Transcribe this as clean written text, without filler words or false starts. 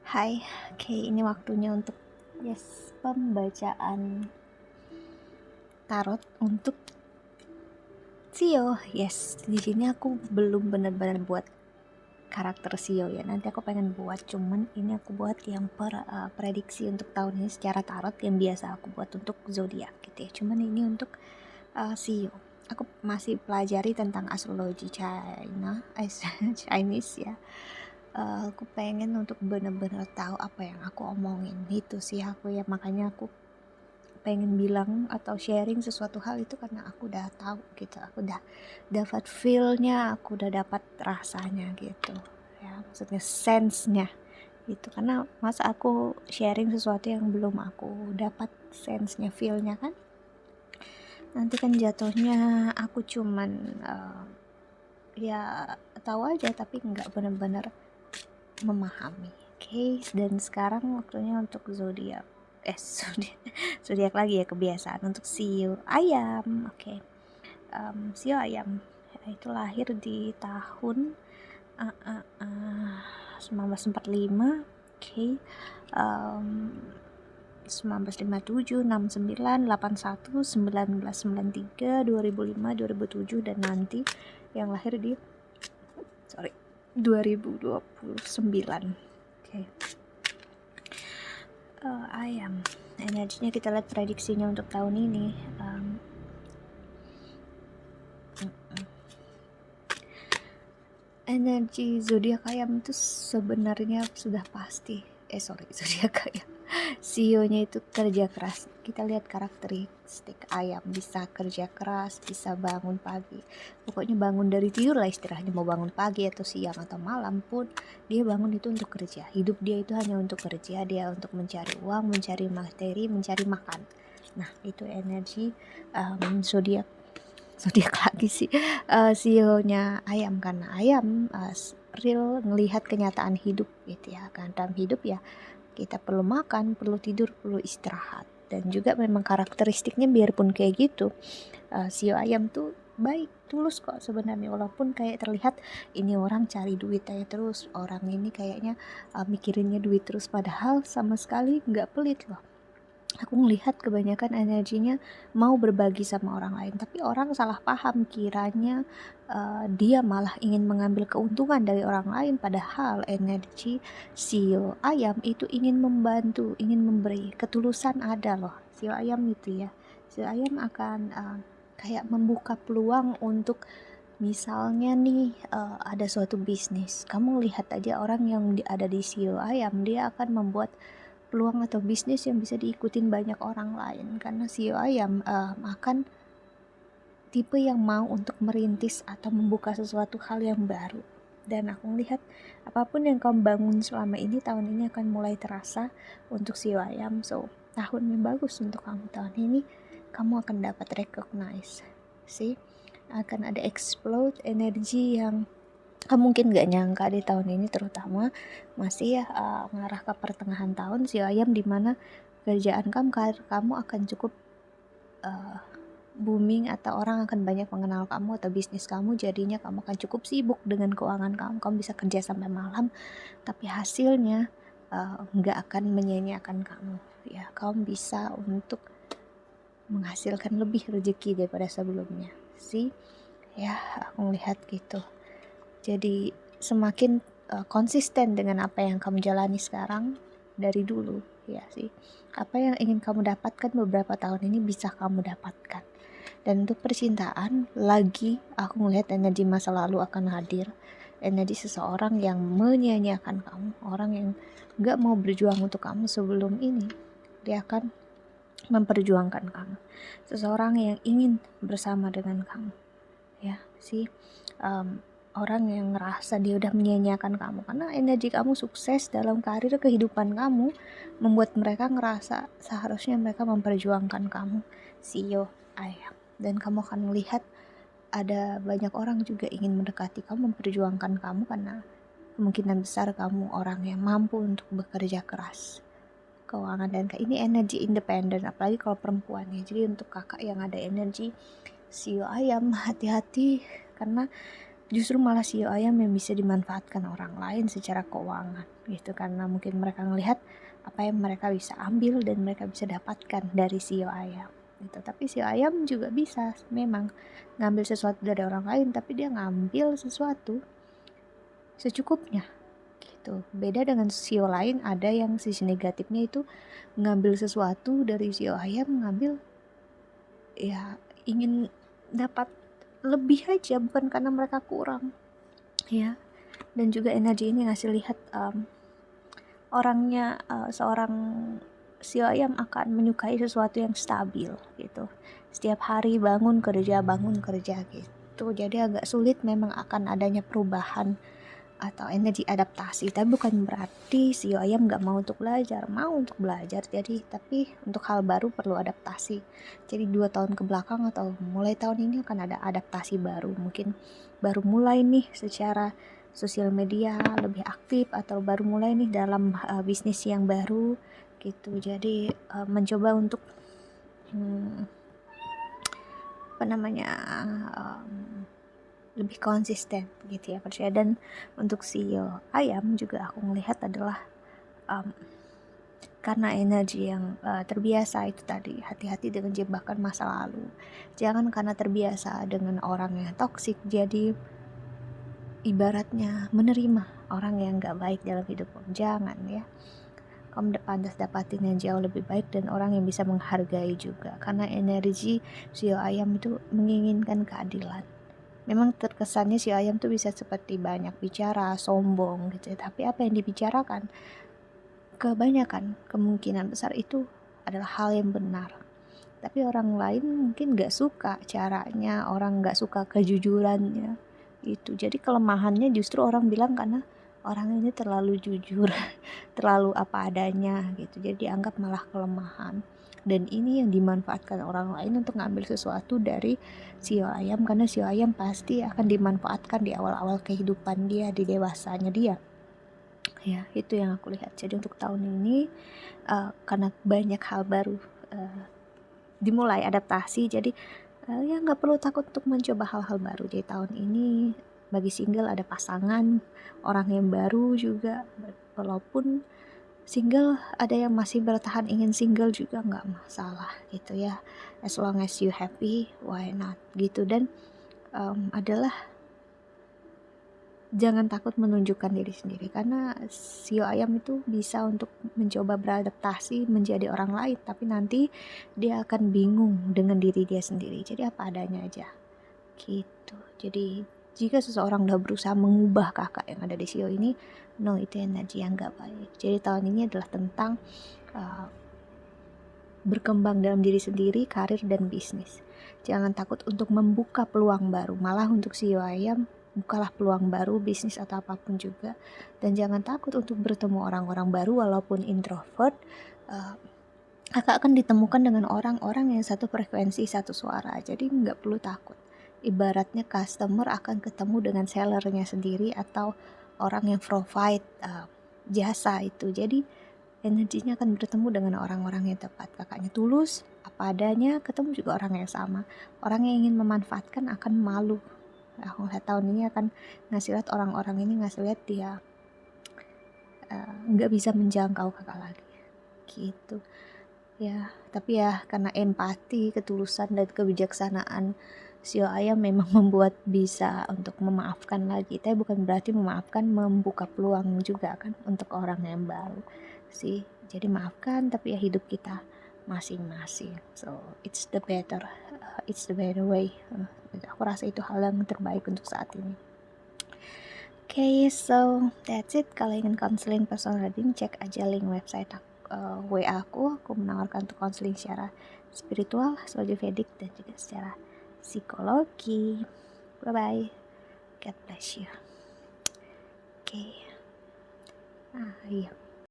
Hai, oke ini waktunya untuk pembacaan tarot untuk Sio. Di sini aku belum benar-benar buat karakter Sio ya. Nanti aku pengen buat, cuman ini aku buat yang prediksi untuk tahun ini secara tarot yang biasa aku buat untuk zodiak gitu ya. Cuman ini untuk Sio. Aku masih pelajari tentang astrologi Chinese ya. Aku pengen untuk benar-benar tahu apa yang aku omongin itu sih aku ya, makanya aku pengen bilang atau sharing sesuatu hal itu karena aku udah tahu gitu, aku udah dapat feel-nya, aku udah dapat rasanya gitu ya, maksudnya sense-nya gitu. Karena masa aku sharing sesuatu yang belum aku dapat sense-nya, feel-nya kan nanti kan jatuhnya aku cuman ya tahu aja tapi nggak benar-benar memahami. Oke, dan sekarang waktunya untuk zodiak. Zodiak lagi ya, kebiasaan untuk Sio ayam. Oke. Sio ayam itu lahir di tahun 1945. Oke. 1957, 69, 81, 1993, 2005, 2007 dan nanti yang lahir di 2029. Oke. Ayam. Energinya kita lihat prediksinya untuk tahun ini. Energi zodiak ayam itu sebenarnya sudah pasti. Zodiak ayam. CEO-nya itu kerja keras. Kita lihat karakteristik ayam, bisa kerja keras, bisa bangun pagi. Pokoknya bangun dari tidur lah istilahnya, mau bangun pagi atau siang atau malam pun dia bangun itu untuk kerja. Hidup dia itu hanya untuk kerja, dia untuk mencari uang, mencari materi, mencari makan. Nah, itu energi zodiak lagi sih CEO-nya ayam, karena ayam real ngelihat kenyataan hidup gitu ya. Kan dalam hidup ya kita perlu makan, perlu tidur, perlu istirahat. Dan juga memang karakteristiknya biarpun kayak gitu, CEO ayam tuh baik, tulus kok sebenarnya, walaupun kayak terlihat ini orang cari duit aja terus, orang ini kayaknya mikirinnya duit terus, padahal sama sekali nggak pelit loh. Aku melihat kebanyakan energinya mau berbagi sama orang lain, tapi orang salah paham kiranya dia malah ingin mengambil keuntungan dari orang lain, padahal energi sio ayam itu ingin membantu, ingin memberi, ketulusan ada loh sio ayam itu ya. Sio ayam akan kayak membuka peluang untuk misalnya nih ada suatu bisnis, kamu lihat aja orang yang ada di sio ayam, dia akan membuat peluang atau bisnis yang bisa diikutin banyak orang lain, karena CEO ayam akan tipe yang mau untuk merintis atau membuka sesuatu hal yang baru. Dan aku melihat apapun yang kamu bangun selama ini, tahun ini akan mulai terasa untuk CEO ayam. So, tahun yang bagus untuk kamu tahun ini. Kamu akan dapat recognize sih, akan ada explode energi yang kamu mungkin gak nyangka di tahun ini, terutama masih ya mengarah ke pertengahan tahun si ayam, dimana kerjaan kamu, karir kamu akan cukup booming, atau orang akan banyak mengenal kamu, atau bisnis kamu jadinya kamu akan cukup sibuk dengan keuangan kamu bisa kerja sampai malam, tapi hasilnya nggak akan menyia-nyiakan kamu ya. Kamu bisa untuk menghasilkan lebih rezeki daripada sebelumnya sih ya, aku melihat gitu. Jadi semakin konsisten dengan apa yang kamu jalani sekarang dari dulu ya sih. Apa yang ingin kamu dapatkan beberapa tahun ini bisa kamu dapatkan. Dan untuk percintaan lagi, aku melihat energi masa lalu akan hadir. Energi seseorang yang menyia-nyiakan kamu, orang yang gak mau berjuang untuk kamu sebelum ini, dia akan memperjuangkan kamu. Seseorang yang ingin bersama dengan kamu ya sih. Orang yang ngerasa dia udah menyia-nyiakan kamu, karena energi kamu sukses dalam karir kehidupan kamu membuat mereka ngerasa seharusnya mereka memperjuangkan kamu CEO ayam. Dan kamu akan melihat ada banyak orang juga ingin mendekati kamu, memperjuangkan kamu, karena kemungkinan besar kamu orang yang mampu untuk bekerja keras. Keuangan dan ini energi independen, apalagi kalau perempuan ya. Jadi untuk kakak yang ada energi CEO ayam, hati-hati, karena justru malah sio ayam yang bisa dimanfaatkan orang lain secara keuangan gitu, karena mungkin mereka ngelihat apa yang mereka bisa ambil dan mereka bisa dapatkan dari sio ayam gitu. Tapi sio ayam juga bisa memang ngambil sesuatu dari orang lain, tapi dia ngambil sesuatu secukupnya gitu. Beda dengan sio lain, ada yang sisi negatifnya itu ngambil sesuatu dari sio ayam, ngambil ya ingin dapat lebih aja, bukan karena mereka kurang ya. Dan juga energi ini ngasih lihat orangnya, seorang sio ayam akan menyukai sesuatu yang stabil gitu. Setiap hari bangun kerja gitu. Jadi agak sulit memang akan adanya perubahan atau energi adaptasi. Tapi bukan berarti sio ayam nggak mau untuk belajar, mau untuk belajar. Jadi tapi untuk hal baru perlu adaptasi. Jadi 2 tahun ke belakang atau mulai tahun ini akan ada adaptasi baru. Mungkin baru mulai nih secara sosial media lebih aktif, atau baru mulai nih dalam bisnis yang baru gitu. Jadi mencoba untuk apa namanya, lebih konsisten gitu ya percaya. Dan untuk sio ayam juga aku melihat adalah karena energi yang terbiasa itu tadi, hati-hati dengan jebakan masa lalu. Jangan karena terbiasa dengan orang yang toksik jadi ibaratnya menerima orang yang gak baik dalam hidupmu. Jangan ya. Kamu pantas dapatin yang jauh lebih baik dan orang yang bisa menghargai juga. Karena energi sio ayam itu menginginkan keadilan. Memang terkesannya sio ayam tuh bisa seperti banyak bicara, sombong gitu. Tapi apa yang dibicarakan, kebanyakan kemungkinan besar itu adalah hal yang benar. Tapi orang lain mungkin gak suka caranya, orang gak suka kejujurannya itu. Jadi kelemahannya justru orang bilang karena orang ini terlalu jujur, terlalu apa adanya gitu. Jadi dianggap malah kelemahan. Dan ini yang dimanfaatkan orang lain untuk ngambil sesuatu dari sio ayam, karena sio ayam pasti akan dimanfaatkan di awal-awal kehidupan dia, di dewasanya dia. Ya, itu yang aku lihat. Jadi untuk tahun ini karena banyak hal baru dimulai adaptasi, jadi ya nggak perlu takut untuk mencoba hal-hal baru. Jadi tahun ini bagi single ada pasangan, orang yang baru juga, walaupun single ada yang masih bertahan ingin single juga nggak masalah gitu ya, as long as you happy, why not gitu. Dan adalah jangan takut menunjukkan diri sendiri, karena sio ayam itu bisa untuk mencoba beradaptasi menjadi orang lain, tapi nanti dia akan bingung dengan diri dia sendiri. Jadi apa adanya aja gitu. Jadi jika seseorang udah berusaha mengubah kakak yang ada di sio ini, no, itu energi yang gak baik. Jadi tahun ini adalah tentang berkembang dalam diri sendiri, karir dan bisnis. Jangan takut untuk membuka peluang baru. Malah untuk sio ayam, bukalah peluang baru, bisnis atau apapun juga. Dan jangan takut untuk bertemu orang-orang baru walaupun introvert. Kakak akan ditemukan dengan orang-orang yang satu frekuensi, satu suara. Jadi nggak perlu takut. Ibaratnya customer akan ketemu dengan sellernya sendiri atau orang yang provide jasa itu. Jadi energinya akan bertemu dengan orang-orang yang tepat. Kakaknya tulus, apa adanya, ketemu juga orang yang sama. Orang yang ingin memanfaatkan akan malu. Aku lihat tahun ini akan ngasih lihat orang-orang ini, ngasih lihat dia nggak bisa menjangkau kakak lagi gitu ya. Tapi ya karena empati, ketulusan dan kebijaksanaan sio ayam memang membuat bisa untuk memaafkan lagi. Tapi bukan berarti memaafkan membuka peluang juga kan untuk orang yang baru sih. Jadi maafkan, tapi ya hidup kita masing-masing. So it's the better way. Aku rasa itu hal yang terbaik untuk saat ini. Okay, so that's it. Kalau ingin konseling personal reading, cek aja link website WA aku. Aku menawarkan untuk konseling secara spiritual, Vedic, dan juga secara psikologi. Bye-bye. God bless you. Okay. Iya.